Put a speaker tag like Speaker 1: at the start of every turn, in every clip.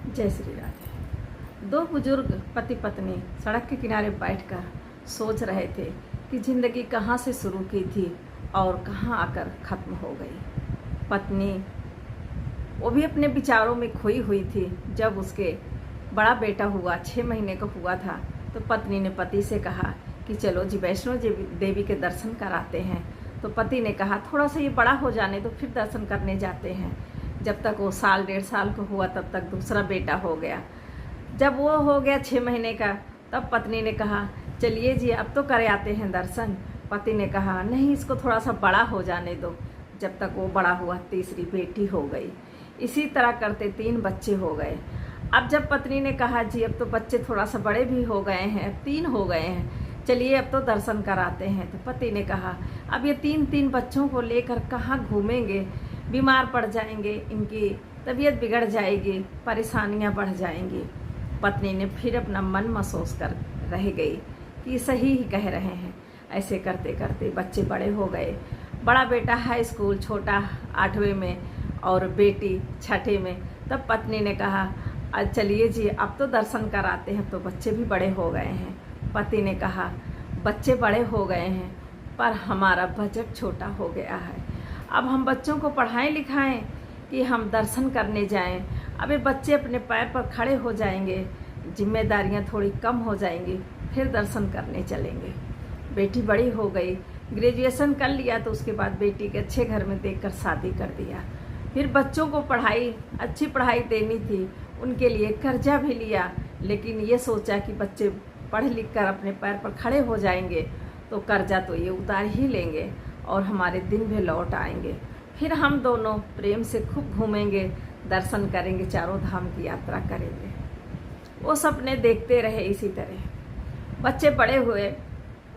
Speaker 1: जय श्री राधे। दो बुजुर्ग पति पत्नी सड़क के किनारे बैठकर सोच रहे थे कि जिंदगी कहाँ से शुरू की थी और कहाँ आकर ख़त्म हो गई। पत्नी वो भी अपने विचारों में खोई हुई थी। जब उसके बड़ा बेटा हुआ, 6 महीने का हुआ था, तो पत्नी ने पति से कहा कि चलो जी वैष्णो देवी के दर्शन कराते हैं। तो पति ने कहा थोड़ा सा ये बड़ा हो जाने तो फिर दर्शन करने जाते हैं। जब तक वो 1.5 साल का हुआ तब तक दूसरा बेटा हो गया। जब वो हो गया 6 महीने का, तब पत्नी ने कहा चलिए जी अब तो कर आते हैं दर्शन। पति ने कहा नहीं, इसको थोड़ा सा बड़ा हो जाने दो। जब तक वो बड़ा हुआ, तीसरी बेटी हो गई। इसी तरह करते 3 बच्चे हो गए। अब जब पत्नी ने कहा जी अब तो बच्चे थोड़ा सा बड़े भी हो गए हैं, 3 हो गए हैं, चलिए अब तो दर्शन कराते हैं। तो पति ने कहा अब ये 3 बच्चों को लेकर कहाँ घूमेंगे, बीमार पड़ जाएंगे, इनकी तबीयत बिगड़ जाएगी, परेशानियां बढ़ जाएंगी। पत्नी ने फिर अपना मन महसूस कर रह गई कि सही ही कह रहे हैं। ऐसे करते करते बच्चे बड़े हो गए। बड़ा बेटा हाई स्कूल, छोटा 8वें में और बेटी 6ठे में। तब पत्नी ने कहा चलिए जी अब तो दर्शन कराते हैं। तो बच्चे भी बड़े हो गए हैं। पति ने कहा बच्चे बड़े हो गए हैं पर हमारा बजट छोटा हो गया है। अब हम बच्चों को पढ़ाएं लिखाएं कि हम दर्शन करने जाएं। अब ये बच्चे अपने पैर पर खड़े हो जाएंगे, जिम्मेदारियां थोड़ी कम हो जाएंगी, फिर दर्शन करने चलेंगे। बेटी बड़ी हो गई, ग्रेजुएशन कर लिया, तो उसके बाद बेटी के अच्छे घर में देखकर शादी कर दिया। फिर बच्चों को अच्छी पढ़ाई देनी थी, उनके लिए कर्जा भी लिया। लेकिन ये सोचा कि बच्चे पढ़ लिख कर अपने पैर पर खड़े हो जाएंगे तो कर्जा तो ये उतार ही लेंगे और हमारे दिन भी लौट आएंगे। फिर हम दोनों प्रेम से खूब घूमेंगे, दर्शन करेंगे, चारों धाम की यात्रा करेंगे। वो सपने देखते रहे। इसी तरह बच्चे बड़े हुए,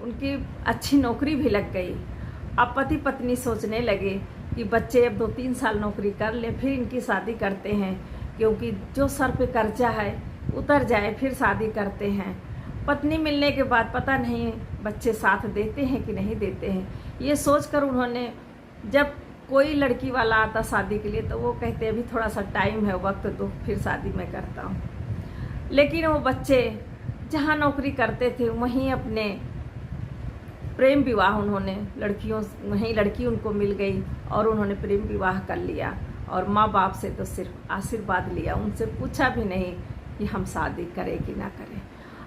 Speaker 1: उनकी अच्छी नौकरी भी लग गई। अब पति पत्नी सोचने लगे कि बच्चे अब 2-3 साल नौकरी कर ले, फिर इनकी शादी करते हैं, क्योंकि जो सर पे कर्जा है उतर जाए, फिर शादी करते हैं। पत्नी मिलने के बाद पता नहीं बच्चे साथ देते हैं कि नहीं देते हैं। ये सोचकर उन्होंने, जब कोई लड़की वाला आता शादी के लिए तो वो कहते अभी थोड़ा सा टाइम है, वक्त दो, फिर शादी मैं करता हूँ। लेकिन वो बच्चे जहाँ नौकरी करते थे वहीं अपने प्रेम विवाह उन्होंने वहीं लड़की उनको मिल गई और उन्होंने प्रेम विवाह कर लिया। और माँ बाप से तो सिर्फ आशीर्वाद लिया, उनसे पूछा भी नहीं कि हम शादी करें कि ना करें।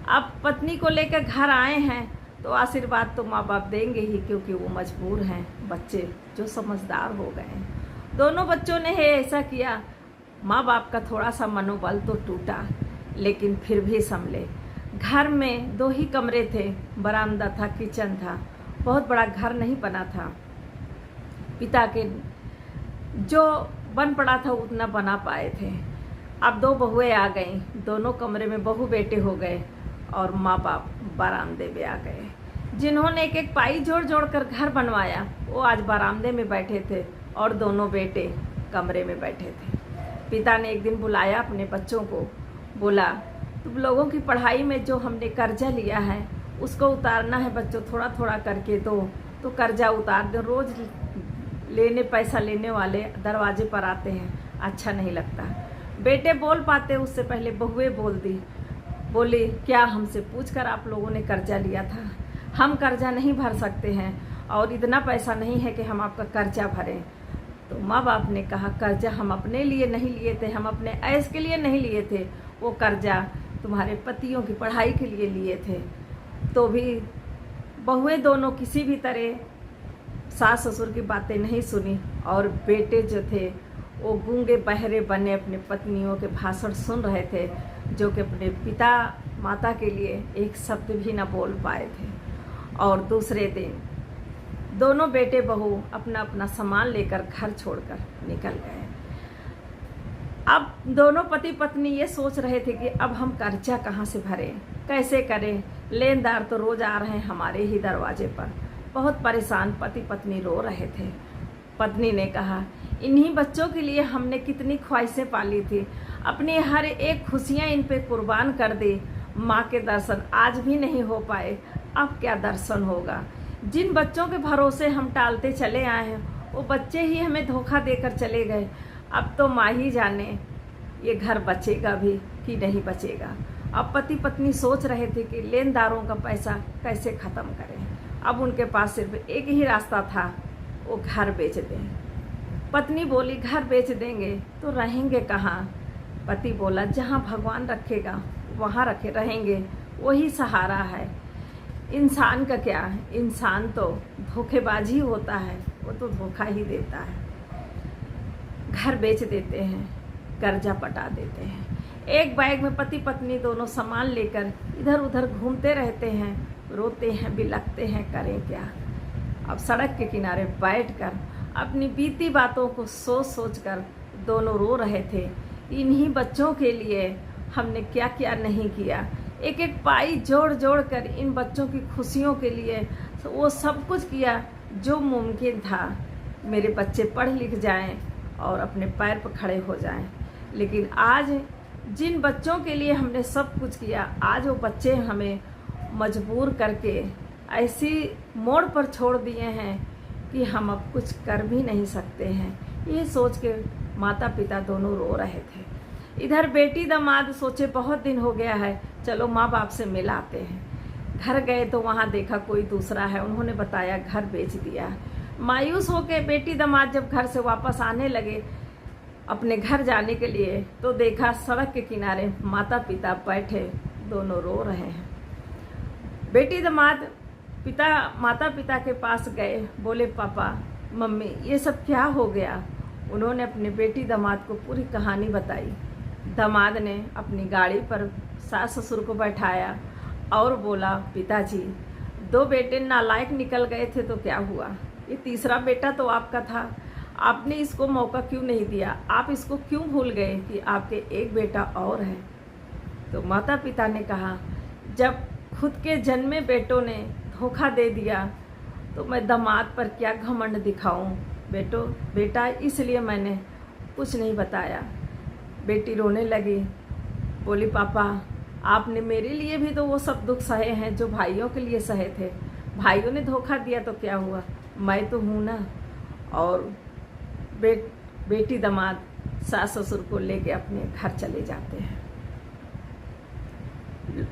Speaker 1: अब पत्नी को लेकर घर आए हैं तो आशीर्वाद तो माँ बाप देंगे ही, क्योंकि वो मजबूर हैं। बच्चे जो समझदार हो गए हैं, दोनों बच्चों ने ऐसा किया। माँ बाप का थोड़ा सा मनोबल तो टूटा, लेकिन फिर भी संभले। घर में 2 ही कमरे थे, बरामदा था, किचन था, बहुत बड़ा घर नहीं बना था। पिता के जो बन पड़ा था उतना बना पाए थे। अब 2 बहुएं आ गईं, दोनों कमरे में बहू बेटे हो गए और माँ बाप बरामदे में आ गए। जिन्होंने एक पाई जोड़ जोड़ कर घर बनवाया वो आज बरामदे में बैठे थे और दोनों बेटे कमरे में बैठे थे। पिता ने एक दिन बुलाया अपने बच्चों को, बोला तुम लोगों की पढ़ाई में जो हमने कर्जा लिया है उसको उतारना है बच्चों, थोड़ा थोड़ा करके दो तो कर्जा उतार दो। रोज पैसा लेने वाले दरवाजे पर आते हैं, अच्छा नहीं लगता। बेटे बोल पाते उससे पहले बहुएं बोल दी, बोली क्या हमसे पूछकर आप लोगों ने कर्जा लिया था? हम कर्जा नहीं भर सकते हैं और इतना पैसा नहीं है कि हम आपका कर्जा भरें। तो माँ बाप ने कहा कर्जा हम अपने लिए नहीं लिए थे, हम अपने ऐश के लिए नहीं लिए थे, वो कर्जा तुम्हारे पतियों की पढ़ाई के लिए लिए थे। तो भी बहुएं दोनों किसी भी तरह सास ससुर की बातें नहीं सुनी और बेटे जो थे वो गूंगे बहरे बने अपने पत्नियों के भाषण सुन रहे थे, जो कि अपने पिता माता के लिए एक शब्द भी न बोल पाए थे। और दूसरे दिन दोनों बेटे बहू अपना अपना सामान लेकर घर छोड़कर निकल गए। अब दोनों पति पत्नी ये सोच रहे थे कि अब हम कर्जा कहाँ से भरें, कैसे करें। लेनदार तो रोज आ रहे हैं हमारे ही दरवाजे पर। बहुत परेशान पति पत्नी रो रहे थे। पत्नी ने कहा इन्हीं बच्चों के लिए हमने कितनी ख्वाहिशें पाली थी, अपनी हर एक खुशियाँ इन पे कुर्बान कर दी। माँ के दर्शन आज भी नहीं हो पाए, अब क्या दर्शन होगा। जिन बच्चों के भरोसे हम टालते चले आए हैं वो बच्चे ही हमें धोखा देकर चले गए। अब तो माँ ही जाने ये घर बचेगा भी कि नहीं बचेगा। अब पति पत्नी सोच रहे थे कि लेनदारों का पैसा कैसे ख़त्म करें। अब उनके पास सिर्फ एक ही रास्ता था, वो घर बेच दें। पत्नी बोली घर बेच देंगे तो रहेंगे कहाँ। पति बोला जहाँ भगवान रखेगा वहाँ रखे रहेंगे, वही सहारा है। इंसान का क्या है, इंसान तो धोखेबाजी होता है, वो तो धोखा ही देता है। घर बेच देते हैं, कर्जा पटा देते हैं। एक बैग में पति पत्नी दोनों सामान लेकर इधर उधर घूमते रहते हैं, रोते हैं, बिलखते हैं, करें क्या। अब सड़क के किनारे बैठकर अपनी बीती बातों को सोच सोच कर दोनों रो रहे थे। इन्हीं बच्चों के लिए हमने क्या क्या नहीं किया। एक एक पाई जोड़ जोड़ कर इन बच्चों की खुशियों के लिए वो सब कुछ किया जो मुमकिन था। मेरे बच्चे पढ़ लिख जाएं और अपने पैर पर खड़े हो जाएं। लेकिन आज जिन बच्चों के लिए हमने सब कुछ किया, आज वो बच्चे हमें मजबूर करके ऐसी मोड़ पर छोड़ दिए हैं कि हम अब कुछ कर भी नहीं सकते हैं। ये सोच के माता पिता दोनों रो रहे थे। इधर बेटी दामाद सोचे बहुत दिन हो गया है, चलो माँ बाप से मिल आते हैं। घर गए तो वहाँ देखा कोई दूसरा है, उन्होंने बताया घर बेच दिया। मायूस होकर बेटी दामाद जब घर से वापस आने लगे अपने घर जाने के लिए, तो देखा सड़क के किनारे माता पिता बैठे दोनों रो रहे हैं। बेटी दामाद माता पिता के पास गए, बोले पापा मम्मी ये सब क्या हो गया। उन्होंने अपने बेटी दामाद को पूरी कहानी बताई। दामाद ने अपनी गाड़ी पर सास ससुर को बैठाया और बोला पिताजी 2 बेटे नालायक निकल गए थे तो क्या हुआ, ये तीसरा बेटा तो आपका था, आपने इसको मौका क्यों नहीं दिया, आप इसको क्यों भूल गए कि आपके एक बेटा और है। तो माता पिता ने कहा जब खुद के जन्मे बेटों ने धोखा दे दिया तो मैं दामाद पर क्या घमंड दिखाऊं। बेटा इसलिए मैंने कुछ नहीं बताया। बेटी रोने लगी, बोली पापा आपने मेरे लिए भी तो वो सब दुख सहे हैं जो भाइयों के लिए सहे थे। भाइयों ने धोखा दिया तो क्या हुआ, मैं तो हूँ ना। और बेटी दामाद सास ससुर को लेके अपने घर चले जाते हैं।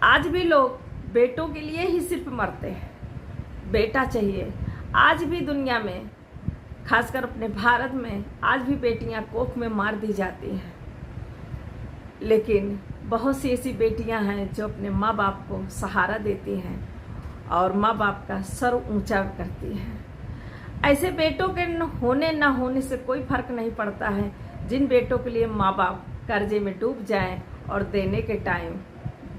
Speaker 1: आज भी लोग बेटों के लिए ही सिर्फ मरते हैं, बेटा चाहिए। आज भी दुनिया में, खासकर अपने भारत में, आज भी बेटियां कोख में मार दी जाती हैं। लेकिन बहुत सी ऐसी बेटियां हैं जो अपने माँ बाप को सहारा देती हैं और माँ बाप का सर ऊंचा करती हैं। ऐसे बेटों के होने ना होने से कोई फर्क नहीं पड़ता है, जिन बेटों के लिए माँ बाप कर्जे में डूब जाएं और देने के टाइम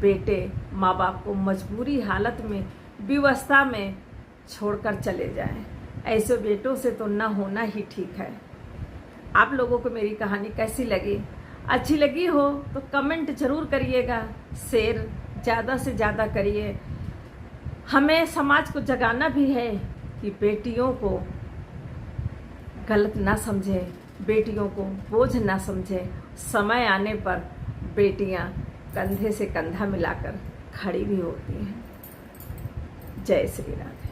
Speaker 1: बेटे माँ बाप को मजबूरी हालत में, विवस्था में छोड़कर चले जाएं। ऐसे बेटों से तो ना होना ही ठीक है। आप लोगों को मेरी कहानी कैसी लगी? अच्छी लगी हो तो कमेंट ज़रूर करिएगा, शेयर ज़्यादा से ज़्यादा करिए। हमें समाज को जगाना भी है कि बेटियों को गलत ना समझे, बेटियों को बोझ ना समझे। समय आने पर बेटियां कंधे से कंधा मिलाकर खड़ी भी होती हैं। जय श्री राधे।